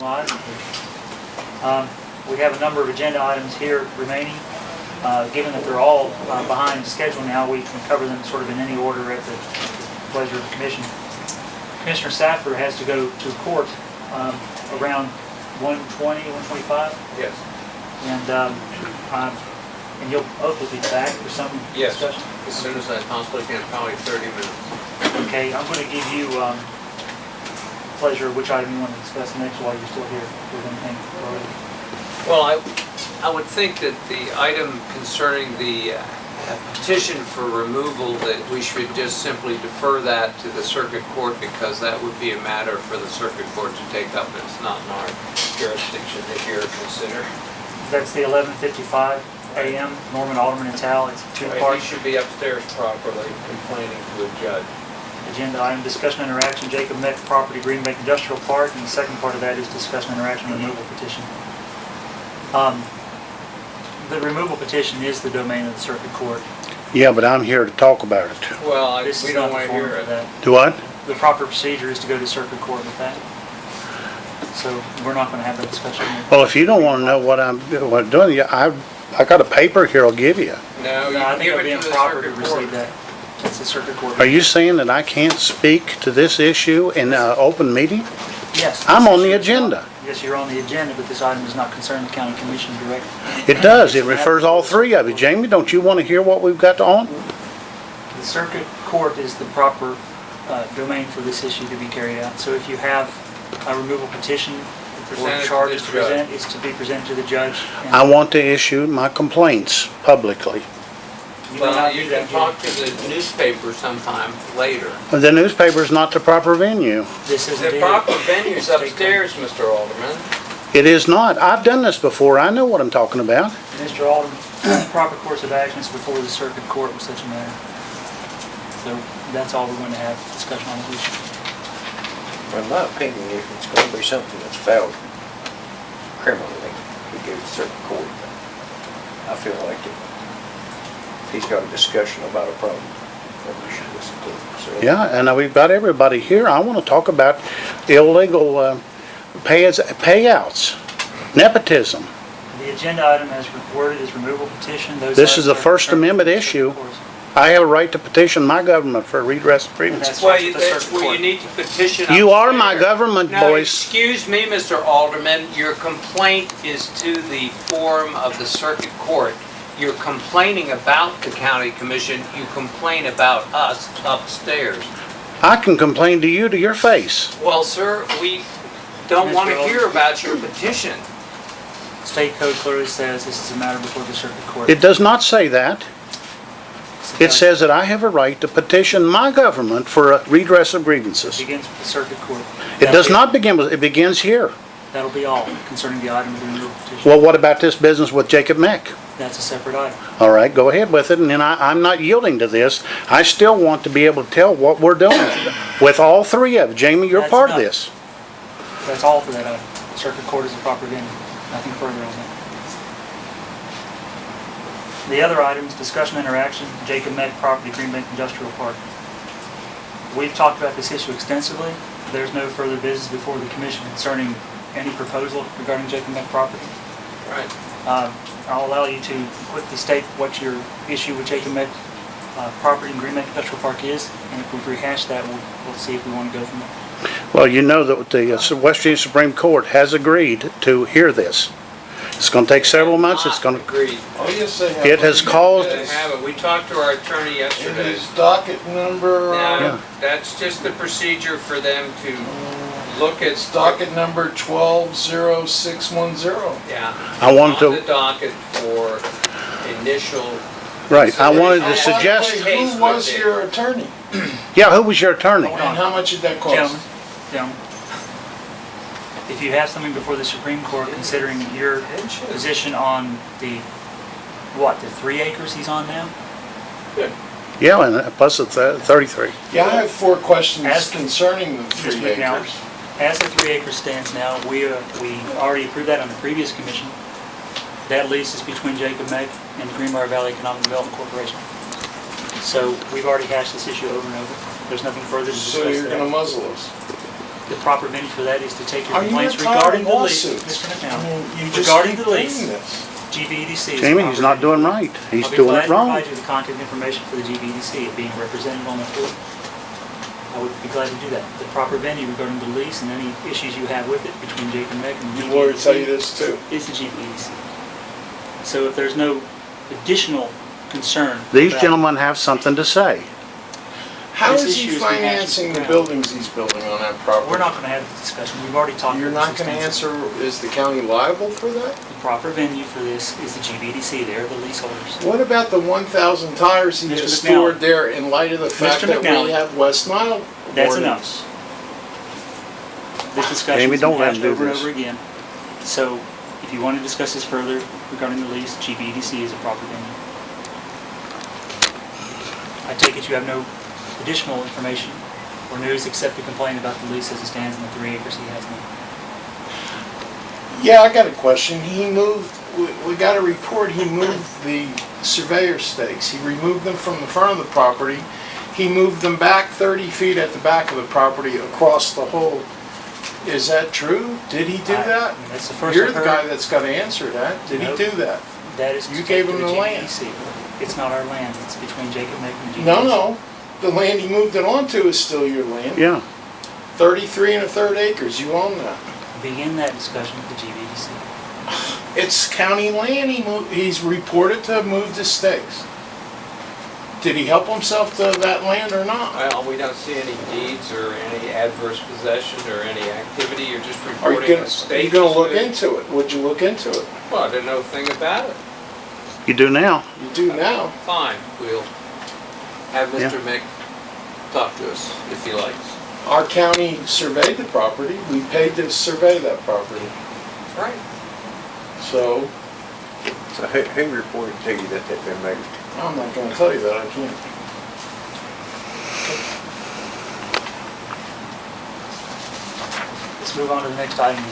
We have a number of agenda items here remaining. Given that they're all behind schedule now, we can cover them sort of in any order at the pleasure of the Commission. Commissioner Safford has to go to court around 1:20, 1:25? Yes. And you'll hopefully be back for some discussion? As soon as I possibly can, probably 30 minutes. Okay, I'm going to give you pleasure which item you want to discuss next while you're still here. Well, I would think that the item concerning the petition for removal, that we should just simply defer that to the circuit court, because that would be a matter for the circuit court to take up. It's not in our jurisdiction to hear or consider. That's the 11:55 a.m. Norman, Alderman, and Tal. It's two parts. He should be upstairs properly complaining to a judge. Agenda item, discussion interaction, Jacob Meck property, Green Bank Industrial Park, and the second part of that is discussion interaction removal petition. The removal petition is the domain of the circuit court. Yeah, but I'm here to talk about it. Well, We don't want to hear it. that. Do what? The proper procedure is to go to circuit court with that. So we're not going to have that discussion here. Well, if you don't want to know what I'm doing, I got a paper here I'll give you. No, you I think give it'll be it to the improper to circuit receive court. that. That's the circuit court. Are you saying that I can't speak to this issue in an open meeting? Yes. I'm on the agenda. Yes, you're on the agenda, but this item does not concern the county commission directly. It does. It refers all three of you. Jamie, don't you want to hear what we've got on? The circuit court is the proper domain for this issue to be carried out. So if you have a removal petition or charges to present, it's to be presented to the judge. I want to issue my complaints publicly. Well, you can talk to the newspaper sometime later. The newspaper is not the proper venue. This is The proper venue's upstairs, Mr. Alderman. It is not. I've done this before. I know what I'm talking about. Mr. Alderman, the proper course of action is before the circuit court with such a matter. So that's all we're going to have discussion on this issue. Well, in my opinion, if it's going to be something that's fouled criminally, we go to circuit court. I feel like if he's got a discussion about a problem, then we should listen to him. So, Yeah, and we've got everybody here. I want to talk about illegal payouts, nepotism. The agenda item as worded is removal petition. This is a First Amendment issue. I have a right to petition my government for redress of grievances. Well, that's where you need to petition. You are my government, No, boys. excuse me, Mr. Alderman. Your complaint is to the forum of the circuit court. You're complaining about the county commission. You complain about us upstairs. I can complain to you to your face. Well, sir, we don't want to hear about your petition. State code clearly says this is a matter before the circuit court. It does not say that. It says that I have a right to petition my government for a redress of grievances. It begins with the circuit court. It does not begin with, it begins here. That'll be all concerning the item of the removal petition. Well, what about this business with Jacob Meck? That's a separate item. All right, go ahead with it, and then I'm not yielding to this. I still want to be able to tell what we're doing with all three of you. Jamie, you're That's part of enough. this. That's all for that item. The circuit court is the proper venue. Nothing further on that. The other items, discussion interaction, Jacob Meck property, Green Bank Industrial Park. We've talked about this issue extensively. There's no further business before the commission concerning any proposal regarding Jacob Meck property. Right. I'll allow you to quickly state what your issue with Jacob Meck property and Green Bank Industrial Park is, and if we've rehashed that, we'll see if we want to go from there. Well, you know that the West Virginia Supreme Court has agreed to hear this. It's going to take several months. It's going to. Agreed. Oh, yes, they have. It has caused. They have it. We talked to our attorney It yesterday. is docket number, Now, that's just the procedure for them to look at. it's docket number 120610. Yeah. I wanted On the to. docket for initial. Right. I wanted to By the suggest. way, who was your attorney? Yeah. Who was your attorney? And how much did that cost? Gentlemen, if you have something before the Supreme Court considering your position on the 3 acres he's on now? Yeah, and plus the 33. Yeah, I have 4 questions As- concerning the 3 Now, acres. as the 3 acres stands now, we already approved that on the previous commission. That lease is between Jacob Meck and the Greenbrier Valley Economic Development Corporation. So we've already hashed this issue over and over. There's nothing further to discuss So you're there. going to muzzle us? The proper venue for that is to take your Are you complaints retiring regarding the lease. lawsuits? Mr. I McNally, mean, you just regarding keep the lease, doing this. GBEDC is the Jamie, proper he's not venue. doing right. He's I'll be doing glad it to wrong. provide you the contact information for the GBEDC, it being represented on the court. I would be glad to do that. The proper venue regarding the lease and any issues you have with it between Jake and Meg and the Your lawyer tell you GBEDC this too. is the GBEDC. So if there's no additional concern. These about- gentlemen have something to say. How This is he issue has been hashed financing the around. buildings he's building on that property? We're not going to have this discussion. We've already talked You're about not this gonna extensively. answer, is the county liable for that? The proper venue for this is the GBEDC. They're the leaseholders. What about the 1,000 tires he Mr. just McNally. stored there in light of the fact Mr. that we McNally. have West Nile? That's ordinance? enough. This discussion Jamie, has don't been let him hashed do over and this. over again. So if you want to discuss this further regarding the lease, GBEDC is a proper venue. I take it you have no additional information or news except to complain about the lease as it stands and the 3 acres he has now. Yeah, I got a question. He moved, we got a report, he moved the surveyor stakes. He removed them from the front of the property. He moved them back 30 feet at the back of the property across the whole. Is that true? Did he do that? That's the first You're I've the heard. guy that's got to answer that. Did he Nope. do that? That is You to gave take him to the land. GBEDC. It's not our land. It's between Jacob Mack and the GBEDC. No. The land he moved it onto is still your land. Yeah. 33 1/3 acres, you own that. Begin that discussion with the GBEDC. It's county land, he's reported to have moved his stakes. Did he help himself to that land or not? Well, we don't see any deeds or any adverse possession or any activity, you're just Are you reporting gonna, a state. look into it? Would you look into it? Well, I didn't know a thing about it. You do now. You do now. Fine, we'll have Yeah. Mr. Mick talk to us if he likes. Our county surveyed the property, we paid to survey that property. Right. So, So who reported to you that they'd been made? I'm not gonna tell you that, I can't. Let's move on to the next item.